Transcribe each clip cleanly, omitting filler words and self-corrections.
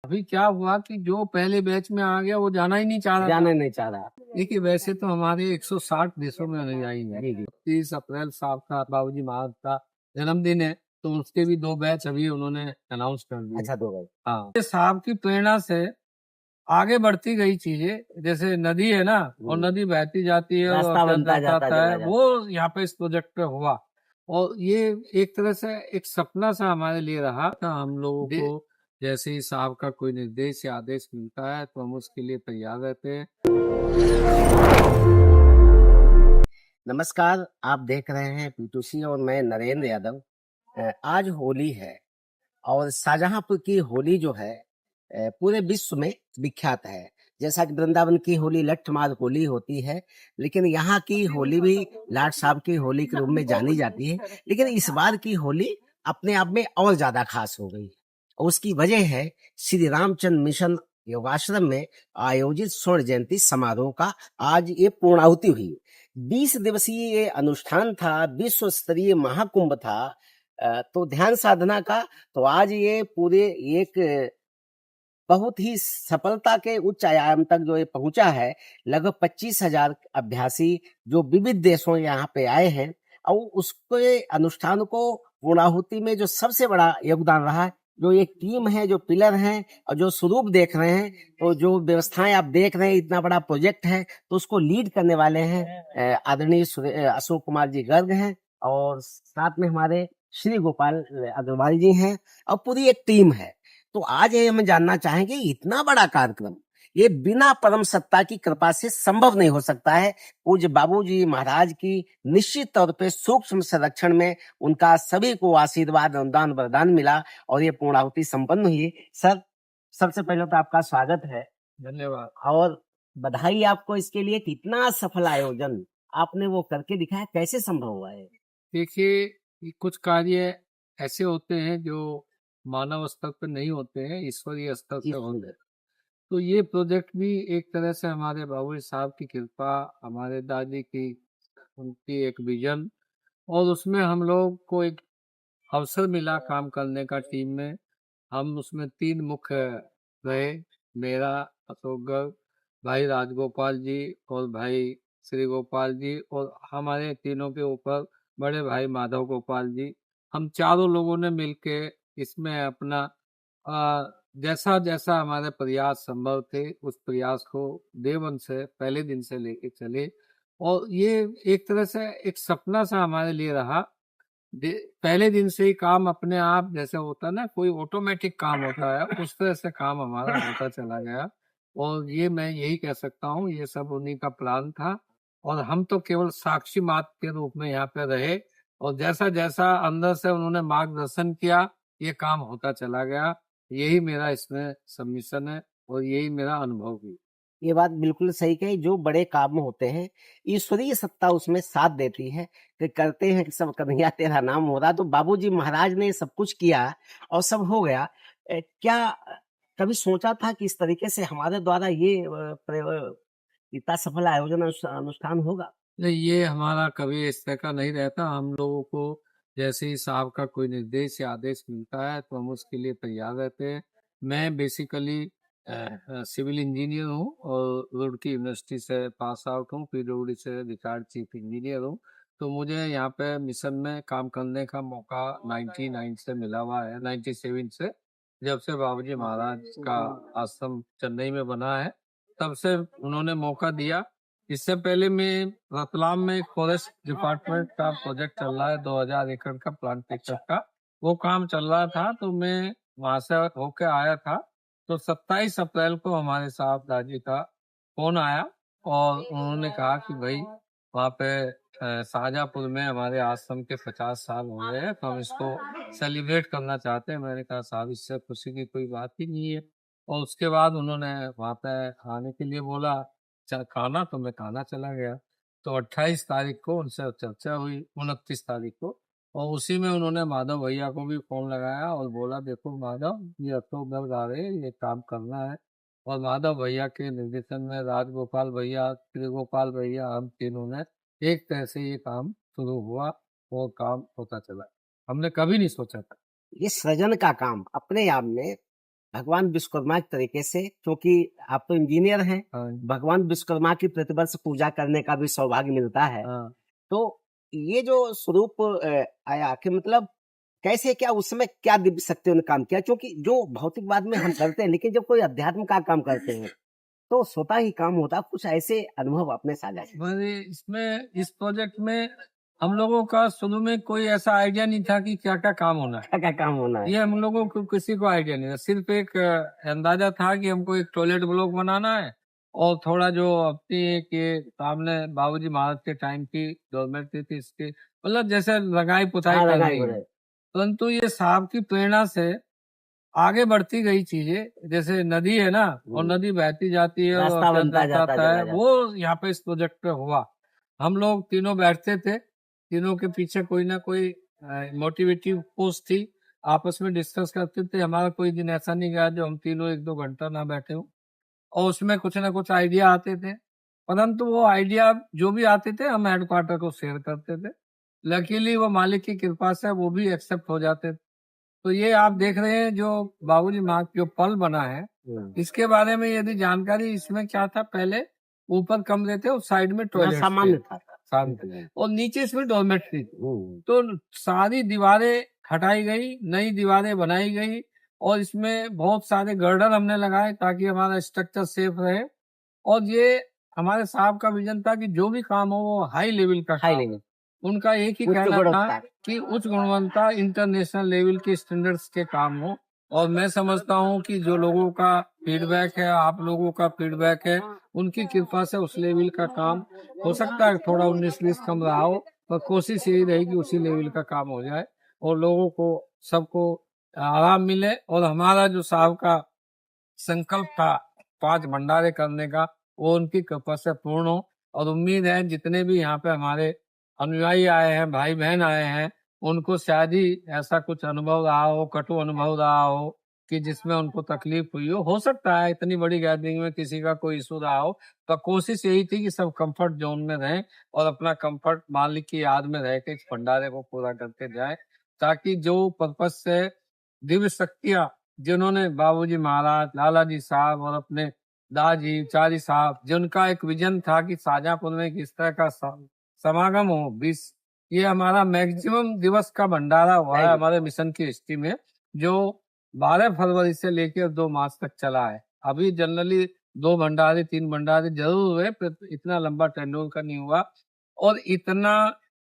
अभी क्या हुआ कि जो पहले बैच में आ गया वो जाना ही नहीं चाह रहा था। जाना नहीं चाह रहा। देखिए वैसे तो हमारे 160 देशों में अनुयायी है। जी जी। 30 अप्रैल साहब का बाबूजी महाराज का जन्मदिन है, तो उसके भी 2 बैच अभी उन्होंने अनाउंस कर दिए। अच्छा, 2 गए। हाँ, ये साहब की प्रेरणा से आगे बढ़ती गई चीजें, जैसे नदी है ना, और नदी बहती जाती है और रास्ता बनता अत्याचार जाता आता चला है, जाता। वो यहाँ पे इस प्रोजेक्ट पे हुआ। और ये एक तरह से एक सपना सा हमारे लिए रहा था। हम लोगों को जैसे ही साहब का कोई निर्देश या आदेश मिलता है तो हम उसके लिए तैयार रहते हैं। नमस्कार, आप देख रहे हैं P2C और मैं नरेंद्र यादव। आज होली है और शाहजहांपुर की होली जो है पूरे विश्व में विख्यात है। जैसा कि वृंदावन की होली लठमार होली होती है, लेकिन यहाँ की होली भी लाट साहब की होली के रूप में जानी जाती है। लेकिन इस बार की होली अपने आप में और ज्यादा खास हो गई और उसकी वजह है श्री रामचंद्र मिशन योगाश्रम में आयोजित स्वर्ण जयंती समारोह का आज ये पूर्णाहुति हुई। 20 दिवसीय ये अनुष्ठान था, विश्व स्तरीय महाकुंभ था। तो ध्यान साधना का तो आज ये पूरे एक बहुत ही सफलता के उच्च आयाम तक जो ये पहुंचा है। लगभग 25,000 अभ्यासी जो विविध देशों यहाँ पे आए हैं और उसके अनुष्ठान को पूर्णाहुति में जो सबसे बड़ा योगदान रहा है, जो एक टीम है, जो पिलर हैं और जो स्वरूप देख रहे हैं, तो जो व्यवस्थाएं आप देख रहे हैं, इतना बड़ा प्रोजेक्ट है, तो उसको लीड करने वाले हैं आदरणीय अशोक कुमार जी गर्ग हैं और साथ में हमारे श्री गोपाल अग्रवाल जी हैं और पूरी एक टीम है। तो आज ये हम जानना चाहेंगे, इतना बड़ा कार्यक्रम ये बिना परम सत्ता की कृपा से संभव नहीं हो सकता है। पूज्य बाबूजी महाराज की निश्चित तौर पे सूक्ष्म संरक्षण में उनका सभी को आशीर्वाद अनुदान वरदान मिला और ये पूर्णाहुति संपन्न हुई। सर, सबसे पहले तो आपका स्वागत है, धन्यवाद। और बधाई आपको इसके लिए कि इतना सफल आयोजन आपने वो करके दिखाया। कैसे संभव हुआ है? देखिए, ये कुछ कार्य ऐसे होते हैं जो मानव स्तर पर नहीं होते हैं, ईश्वरीय स्तर पे होते हैं। तो ये प्रोजेक्ट भी एक तरह से हमारे बाबूजी साहब की कृपा, हमारे दादी की उनकी एक विजन, और उसमें हम लोग को एक अवसर मिला काम करने का टीम में। हम उसमें 3 मुख्य रहे, मेरा, अशोक गर्ग, भाई राजगोपाल जी और भाई श्री गोपाल जी, और हमारे तीनों के ऊपर बड़े भाई माधव गोपाल जी। हम चारों लोगों ने मिलके इसमें अपना जैसा जैसा हमारे प्रयास संभव थे उस प्रयास को देवन से पहले दिन से लेके चले। और ये एक तरह से एक सपना सा हमारे लिए रहा। पहले दिन से ही काम अपने आप, जैसे होता है ना कोई ऑटोमेटिक काम होता है, उस तरह से काम हमारा होता चला गया। और ये मैं यही कह सकता हूँ, ये सब उन्हीं का प्लान था और हम तो केवल साक्षी मात्र के रूप में यहाँ पे रहे। और जैसा जैसा अंदर से उन्होंने मार्गदर्शन किया, ये काम होता चला गया। यही मेरा इसमें सबमिशन है और यही मेरा अनुभव भी। ये बात बिल्कुल सही कही। जो बड़े काम होते हैं, ईश्वरीय सत्ता उसमें साथ देती है कि करते हैं कि सब कन्हैया तेरा नाम हो रहा। तो बाबूजी महाराज ने सब कुछ किया और सब हो गया। क्या कभी सोचा था कि इस तरीके से हमारे द्वारा ये इतना सफल आयोजन अनुष्ठान होगा? नहीं, ये हमारा कभी इस तरह का नहीं रहता। हम लोगों को जैसे ही साहब का कोई निर्देश या आदेश मिलता है तो हम उसके लिए तैयार रहते हैं। मैं बेसिकली सिविल इंजीनियर हूँ और रुड़की यूनिवर्सिटी से पास आउट हूँ, पीडब्ल्यूडी से रिटायर्ड चीफ इंजीनियर हूँ। तो मुझे यहाँ पे मिशन में काम करने का मौका 99 से मिला हुआ है, 97 से, जब से बाबूजी महाराज का आश्रम चेन्नई में बना है तब से उन्होंने मौका दिया। इससे पहले मैं रतलाम में एक फॉरेस्ट डिपार्टमेंट का प्रोजेक्ट चल रहा है, 2000 एकड़ का प्लांटेशन का, वो काम चल रहा था, तो मैं वहां से होके आया था। तो 27 अप्रैल को हमारे साहब दादी का फोन आया और उन्होंने कहा कि भाई वहाँ पे शाहजहांपुर में हमारे आश्रम के 50 साल हो गए हैं, तो हम इसको सेलिब्रेट करना चाहते हैं। मैंने कहा साहब, इससे खुशी की कोई बात ही नहीं है। और उसके बाद उन्होंने वहाँ पे आने के लिए बोला, खाना, तो मैं खाना चला गया। तो 28 तारीख को उनसे चर्चा हुई, 29 तारीख को, और उसी में उन्होंने माधव भैया को भी फोन लगाया और बोला देखो माधव, ये अशोक गर्ग आ रहे हैं, ये काम करना है। और माधव भैया के निर्देशन में राजगोपाल भैया, श्री गोपाल भैया, हम तीनों ने एक तरह से ये काम शुरू हुआ और काम होता चला। हमने कभी नहीं सोचा था। ये सृजन का काम अपने आप में भगवान विश्वकर्मा के तरीके से, क्योंकि आप तो इंजीनियर हैं, हाँ, भगवान विश्वकर्मा की प्रतिवर्ष पूजा करने का भी सौभाग्य मिलता है। हाँ। तो ये जो स्वरूप आया कि मतलब कैसे, क्या उस समय क्या दिव्य शक्तियों ने काम किया? क्योंकि जो भौतिकवाद में हम करते हैं, लेकिन जब कोई अध्यात्म का काम करते हैं तो स्वतः ही काम होता। कुछ ऐसे अनुभव अपने साझा करें। मेरे इसमें इस प्रोजेक्ट में हम लोगों का शुरू में कोई ऐसा आइडिया नहीं था कि क्या क्या काम होना है। क्या क्या काम होना है? ये हम लोगों को किसी को आइडिया नहीं था, सिर्फ एक अंदाजा था कि हमको एक टॉयलेट ब्लॉक बनाना है और थोड़ा जो अपनी के सामने बाबूजी महाराज के टाइम की डॉर्मेट्री थी इसकी, मतलब जैसे लगाई पुताई हाँ, लगाई करनी है। बड़े। परंतु ये साहब की प्रेरणा से आगे बढ़ती गई चीजें, जैसे नदी है ना, और नदी बहती जाती है और रास्ता क्या बनता जाता जाता है, जगह वो यहाँ पे इस प्रोजेक्ट पे हुआ। हम लोग तीनों बैठते थे, तीनों के पीछे कोई ना कोई मोटिवेटिव पोस्ट थी, आपस में डिस्कस करते थे। हमारा कोई दिन ऐसा नहीं गया जो हम तीनों 1-2 घंटा ना बैठे हो, और उसमें कुछ ना कुछ आइडिया आते थे। परंतु वो आइडिया जो भी आते थे हम हेडक्वार्टर को शेयर करते थे। लकीली वो मालिक की कृपा से वो भी एक्सेप्ट हो जाते थे। तो ये आप देख रहे हैं जो बाबूजी मार्ग जो पल बना है, इसके बारे में यदि जानकारी, इसमें क्या था पहले, ऊपर कमरे थे और साइड में टॉयलेट सामान्य था। सामने, और नीचे इसमें डॉर्मेट्री थी। तो सारी दीवारें हटाई गई, नई दीवारें बनाई गई, और इसमें बहुत सारे गर्डर हमने लगाए ताकि हमारा स्ट्रक्चर सेफ रहे। और ये हमारे साहब का विजन था कि जो भी काम हो वो हाई लेवल का हाई काम लेवल, हो। उनका एक ही उच्च कहना था गुणवत्ता। कि उच्च गुणवत्ता, इंटरनेशनल लेवल के स्टैंडर्ड्स के काम हो। और मैं समझता हूँ कि जो लोगों का फीडबैक है, आप लोगों का फीडबैक है, उनकी कृपा से उस लेवल का काम हो सकता है। थोड़ा 19-20 कम रहा हो, पर कोशिश यही रहेगी उसी लेवल का काम हो जाए और लोगों को, सबको आराम मिले। और हमारा जो साहब का संकल्प था 5 भंडारे करने का, वो उनकी कृपा से पूर्ण हो। और उम्मीद है जितने भी यहाँ पे हमारे अनुयायी आए हैं, भाई बहन आए हैं, उनको शायद ही ऐसा कुछ अनुभव रहा हो, कटु अनुभव रहा हो कि जिसमें उनको तकलीफ हुई हो सकता है इतनी बड़ी गैदरिंग में किसी का कोई इशू रहा हो। तो कोशिश यही थी कि सब कंफर्ट जोन में रहें और अपना कंफर्ट मालिक की याद में रह के इस भंडारे को पूरा करके जाए, ताकि जो पर्पज से दिव्य शक्तियां जिन्होंने बाबूजी महाराज, लाला जी साहब और अपने दादाजी, चारी साहब, जिनका एक विजन था कि शाहजहांपुर में किस तरह का समागम हो, 20, ये हमारा मैक्सिमम दिवस का भंडारा हुआ है हमारे मिशन की हिस्ट्री में, जो 12 फरवरी से लेकर 2 मार्च तक चला है। अभी जनरली 2 भंडारे 3 भंडारे जरूर हुए, पर इतना लंबा टेंडोल का नहीं हुआ और इतना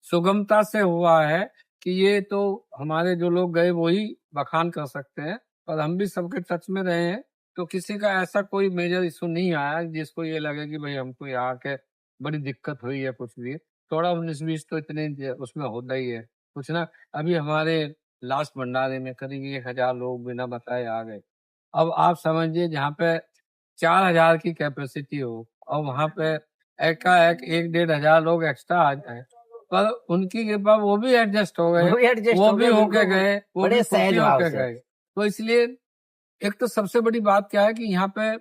सुगमता से हुआ है कि ये तो हमारे जो लोग गए वही बखान कर सकते हैं। और हम भी सबके टच में रहे हैं, तो किसी का ऐसा कोई मेजर इशू नहीं आया जिसको ये लगे कि भाई हमको यहाँ के बड़ी दिक्कत हुई है कुछ भी। थोड़ा 19-20 तो इतने उसमें होता ही है कुछ ना। अभी हमारे लास्ट भंडारे में करीब 1000 लोग बिना बताए आ गए। अब आप समझिए जहाँ पे 4000 की कैपेसिटी हो और वहाँ पे एकाएक 1-1.5 लोग एक्स्ट्रा आ जाए, पर उनकी कृपा वो भी एडजस्ट हो गए, वो भी होके गए, वो भी बड़े सहज खुशी भाव होके से। गए। तो इसलिए एक तो सबसे बड़ी बात क्या है कि यहाँ पे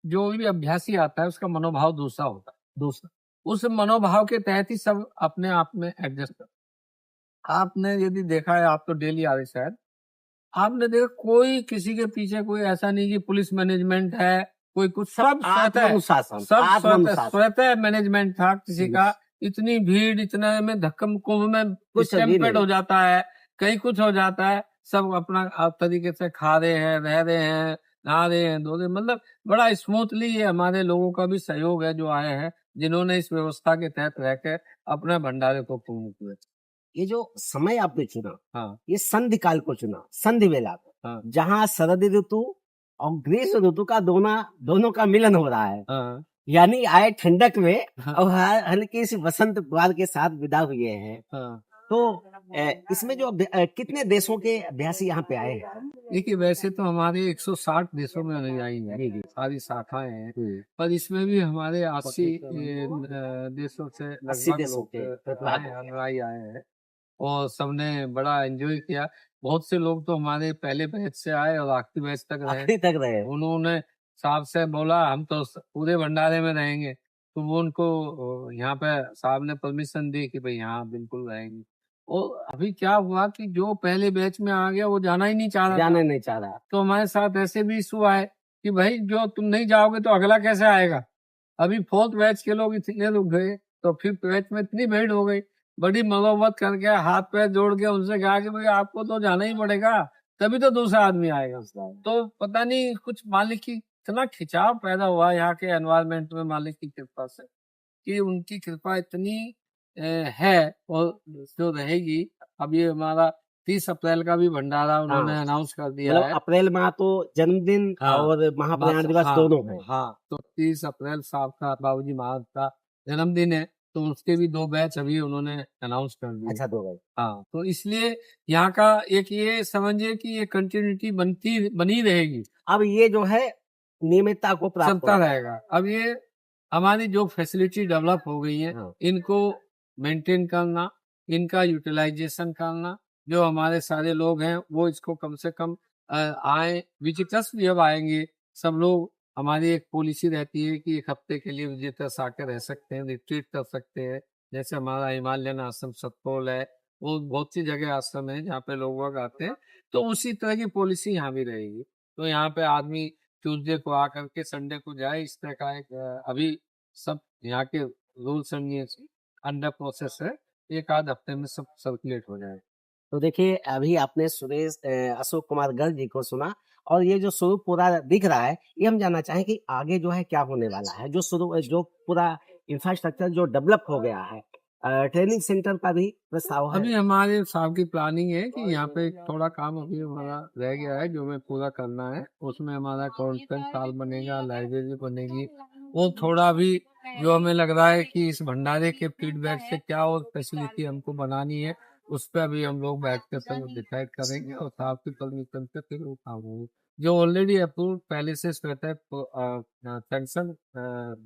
जो भी अभ्यासी आता है उसका मनोभाव दूसरा होता है। दूसरा, उस मनोभाव के तहत ही सब अपने आप में एडजस्ट करते हैं। आपने यदि देखा है, आप तो डेली आ रहे शायद, आपने देखा कोई किसी के पीछे कोई ऐसा नहीं कि पुलिस मैनेजमेंट है, कोई कुछ, सब आत्मानुशासन, सब आत्मानुशासन। स्वतः मैनेजमेंट था किसी का। इतनी भीड़, इतने में धक्कम कुंभ में कुछ भी स्टैम्पेड नहीं। हो जाता है, कहीं कुछ हो जाता है, सब अपना तरीके से खा रहे हैं, रह रहे हैं, नहा रहे हैं, धो रहे हैं। मतलब बड़ा स्मूथली ये हमारे लोगों का भी सहयोग है जो आए हैं, जिन्होंने इस व्यवस्था के तहत रह के अपने भंडारे को पूर्ण किया। ये जो समय आपने चुना, हाँ, ये संधि काल को चुना, संधि वेला को, हाँ, जहाँ शरद ऋतु और ग्रीष्म ऋतु का दोनों का मिलन हो रहा है। हाँ, यानी आए ठंडक में हाँ, और हल्की सी बसंत बहार के साथ विदा हुए हैं। हाँ। तो इसमें जो कितने देशों के अभ्यासी यहाँ पे आए हैं? देखिए वैसे तो हमारे 160 देशों में अनुयायी हैं, सारी शाखाएं हैं, पर इसमें भी हमारे 80 देशों से 80 लगभग देशों लोग के अनुयायी आए हैं और सबने बड़ा एंजॉय किया। बहुत से लोग तो हमारे पहले बैच से आए और आखिरी बैच तक रहे। आखिरी तक रहे। उन्होंने साहब से बोला हम तो पूरे भंडारे में रहेंगे, तो वो उनको यहाँ पे साहब ने परमिशन दी कि भाई यहाँ बिल्कुल रहेंगे। और अभी क्या हुआ कि जो पहले बैच में आ गया वो जाना ही नहीं चाह रहा था। जाना नहीं चाह रहा। तो हमारे साथ ऐसे भी इशू आए कि भाई जो तुम नहीं जाओगे तो अगला कैसे आएगा। अभी 4th बैच के लोग इतने लोग गए तो 5th बैच में इतनी भीड़ हो गई, बड़ी मनोबत करके हाथ पैर जोड़ के उनसे कहा कि भाई आपको तो जाना ही पड़ेगा, तभी तो दूसरा आदमी आएगा। तो पता नहीं कुछ मालिक की इतना खिंचाव पैदा हुआ यहाँ के एनवायरमेंट में मालिक की कृपा से, कि उनकी कृपा इतनी है और जो रहेगी। अब ये हमारा 30 अप्रैल का भी भंडारा उन्होंने हाँ। अनाउंस कर दिया मतलब है। अप्रैल माह तो जन्मदिन हाँ, और महाप्रयाण दिवस हाँ, दोनों है। हाँ, तो 30 अप्रैल साहब का बाबूजी महाराज का जन्मदिन है, तो उसके भी 2 बैच अभी उन्होंने अनाउंस कर दिए। अच्छा, 2 गए। हाँ, तो इसलिए यहाँ का एक ये समझिए कि ये कंटिन्यूटी बनी रहेगी। अब ये जो है नियमितता को प्राप्त चलता होगा। रहेगा। अब ये हमारी जो फैसिलिटी डेवलप हो गई है, हाँ। इनको मेंटेन करना, इनका यूटिलाइजेशन करना, जो हमारे सारे लोग हैं वो इसको कम से कम आए। विजिटर्स भी अब आएंगे सब लोग। हमारी एक पॉलिसी रहती है कि 1 हफ्ते के लिए विजिटर्स आकर रह सकते हैं, रिट्रीट कर सकते हैं। जैसे हमारा हिमालयन आश्रम सतपोल है, वो बहुत सी जगह आश्रम है जहाँ पे लोग आते हैं, तो उसी तरह की पॉलिसी यहाँ भी रहेगी। तो यहाँ पे आदमी ट्यूसडे को आकर के संडे को जाए, इस तरह का एक अभी सब यहाँ के रूल्स एंड अंडर प्रोसेस है। 1 आध हफ्ते में सब सर्कुलेट हो जाए। तो देखिए अभी आपने सुरेश अशोक कुमार गर्ग जी को सुना, और ये जो स्वरूप पूरा दिख रहा है, ये हम जानना चाहें कि आगे जो है क्या होने वाला है। जो पूरा इंफ्रास्ट्रक्चर जो डेवलप हो गया है, ट्रेनिंग सेंटर का भी प्रस्ताव है। अभी हमारे साहब की प्लानिंग है कि यहाँ पे थोड़ा काम अभी हमारा रह गया है जो हमें पूरा करना है। उसमें हमारा कॉन्फ्रेंस हॉल बनेगा, लाइब्रेरी बनेगी। वो थोड़ा भी जो हमें लग रहा है कि इस भंडारे के फीडबैक से क्या और फैसिलिटी हमको बनानी है, उस पर अभी हम लोग बैठ कर सब डिसाइड करेंगे और साहब की परमिशन से फिर वो काम होगा। जो ऑलरेडी अप्रूव पहले से सैंक्शन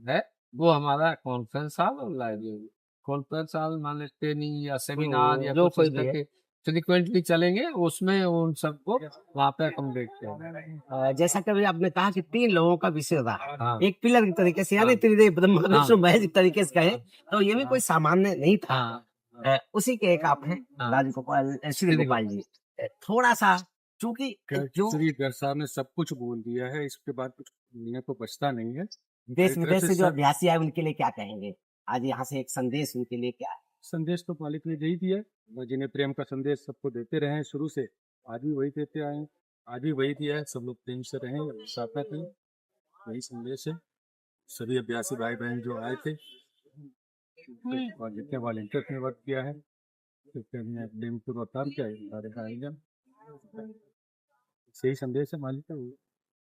है, वो हमारा कॉन्फ्रेंस हॉल और लाइब्रेरी। कॉन्फ्रेंस हॉल मान लीजिए ट्रेनिंग या सेमिनार या जो कुछ कोई इस भी तरह है। के फ्रिक्वेंटली चलेंगे, उसमें उन सबको वहाँ पे अकोमोडेट किया। जैसा कि अभी आपने कहा कि 3 लोगों का विषय रहा, हाँ, एक पिलर की तरीके से, यानी हाँ, त्रिदेव ब्रह्मा हाँ, विष्णु महेश की तरीके से कहे तो ये भी हाँ, कोई सामान्य नहीं था। हाँ, उसी के एक आप हैं, हाँ, राजगोपाल श्री श्री गोपाल जी। थोड़ा सा चूंकि जो श्री दर साहब ने सब कुछ बोल दिया है, इसके बाद कुछ बोलने को बचता नहीं है। देश एक तरह विदेश से से जो सब अभ्यासी आए उनके लिए क्या कहेंगे? आज यहाँ से एक संदेश उनके लिए क्या है? संदेश तो मालिक ने यही दिया है, जिन्हें प्रेम का संदेश सबको देते रहे हैं शुरू से, आज भी वही देते आए हैं, आज भी वही दिया है। सब लोग प्रेम से रहें, साथ में रहें, वही संदेश है। सभी अभ्यासी भाई बहन जो आए थे और जितने वॉलंटियर्स ने वर्क किया है, प्रेम पूर्वक काम किया है, सारे आएंगे। सही संदेश है मालिक का।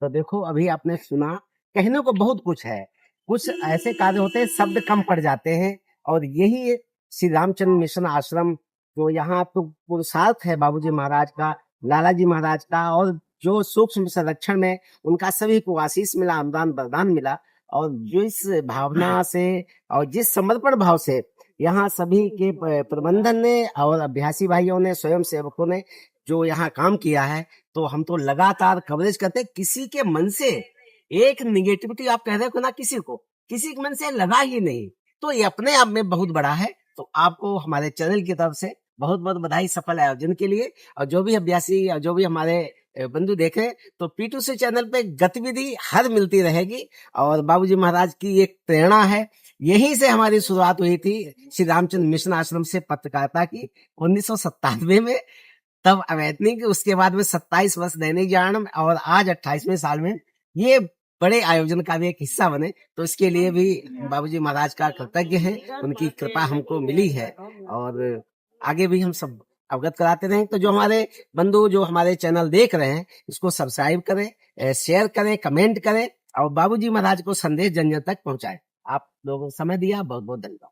तो देखो अभी आपने सुना, कहने को बहुत कुछ है, कुछ ऐसे कार्य होते हैं शब्द कम पड़ जाते हैं, और यही श्री रामचंद्र मिशन आश्रम जो यहाँ तो पुरुषार्थ है बाबूजी महाराज का, लाला जी महाराज का, और जो सूक्ष्म संरक्षण में उनका सभी को आशीष मिला, अनुदान वरदान मिला, और जिस भावना से और जिस समर्पण भाव से यहाँ सभी के प्रबंधन ने और अभ्यासी भाइयों ने, स्वयं सेवकों ने जो यहाँ काम किया है, तो हम तो लगातार कवरेज करते, किसी के मन से एक निगेटिविटी आप कह रहे हो ना, किसी के मन से लगा ही नहीं, तो ये अपने आप में बहुत बड़ा है। तो आपको हमारे चैनल की तरफ से बहुत बहुत बधाई सफल आयोजन के लिए। और जो भी अभ्यासी और जो भी हमारे बंधु देख रहे हैं, तो P2C चैनल पे गतिविधि हर मिलती रहेगी, और बाबूजी महाराज की एक प्रेरणा है। यहीं से हमारी शुरुआत हुई थी श्री रामचंद्र मिशन आश्रम से पत्रकारिता की 1997 में, तब अवैतनिक, उसके बाद में 27 वर्ष दैनिक जागरण, और आज 28वें साल में ये बड़े आयोजन का भी एक हिस्सा बने। तो इसके लिए भी बाबूजी महाराज का कृतज्ञ है, उनकी कृपा हमको मिली है, और आगे भी हम सब अवगत कराते रहें। तो जो हमारे बंधु जो हमारे चैनल देख रहे हैं, इसको सब्सक्राइब करें, शेयर करें, कमेंट करें, और बाबूजी महाराज को संदेश जन जन तक पहुंचाएं। आप लोगों को समय दिया, बहुत बहुत धन्यवाद।